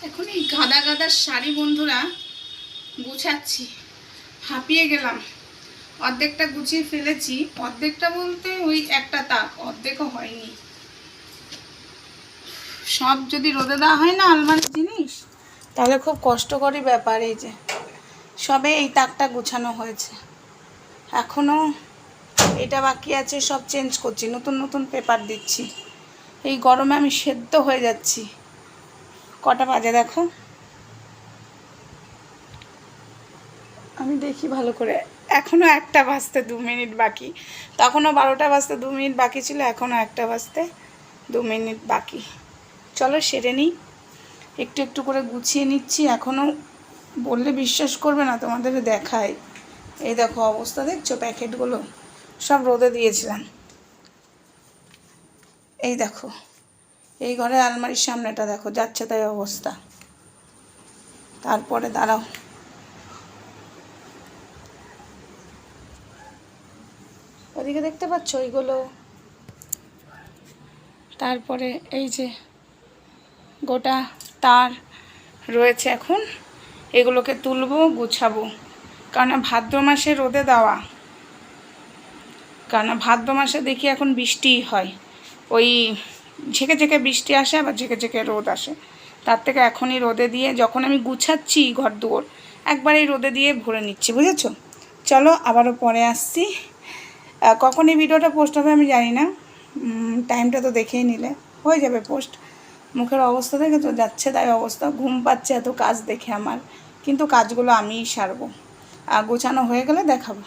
এখন এই গাদা গাদা শাড়ি বন্ধুরা গুছাচ্ছি, হাঁপিয়ে গেলাম। অর্ধেকটা গুছিয়ে ফেলেছি, অর্ধেকটা বলতে ওই একটা তাক, অর্ধেকও হয়নি। সব যদি রোদে দেওয়া হয় না আলমারির জিনিস, তাহলে খুব কষ্টকরই ব্যাপার। এই যে সবে এই তাকটা গুছানো হয়েছে, এখনও এটা বাকি আছে, সব চেঞ্জ করছি, নতুন নতুন পেপার দিচ্ছি। এই গরমে আমি সেদ্ধ হয়ে যাচ্ছি। কটা বাজে দেখো, আমি দেখি ভালো করে, এখনও 1টা বাজতে 2 মিনিট বাকি। তখনও 12টা বাজতে 2 মিনিট বাকি ছিল, এখনও 1টা বাজতে 2 মিনিট বাকি। চলো সেরে নিই, একটু একটু করে গুছিয়ে নিচ্ছি। এখনও বললে বিশ্বাস করবে না, তোমাদের দেখাই। এই দেখো অবস্থা দেখছো, প্যাকেটগুলো সব রোদে দিয়েছিলাম। এই দেখো, এই ঘরে আলমারির সামনেটা দেখো, যাচ্ছে তাই অবস্থা। তারপরে দাঁড়াও, ওদিকে দেখতে পাচ্ছ ওইগুলো। তারপরে এই যে গোটা তার রয়েছে, এখন এগুলোকে তুলবো, গুছাবো। কারণ ভাদ্র মাসে রোদে দেওয়া, কারণ ভাদ্র মাসে দেখি এখন বৃষ্টি হয়, ওই ঝেঁকে ঝেঁকে বৃষ্টি আসে, আবার ঝেঁকে ঝেঁকে রোদ আসে। তার থেকে এখনই রোদে দিয়ে, যখন আমি গুছাচ্ছি ঘর দুয়ার, একবারেই রোদে দিয়ে ভরে নিচ্ছি, বুঝেছো? চলো আবারও পরে আসছি। কখন এই ভিডিওটা পোস্ট হবে আমি জানি না, টাইমটা তো দেখেই নিলে হয়ে যাবে পোস্ট। মুখের অবস্থা দেখে তো যাচ্ছে তাই অবস্থা, ঘুম পাচ্ছে এত কাজ দেখে আমার, কিন্তু কাজগুলো আমিই সারবো। গোছানো হয়ে গেলে দেখাবো।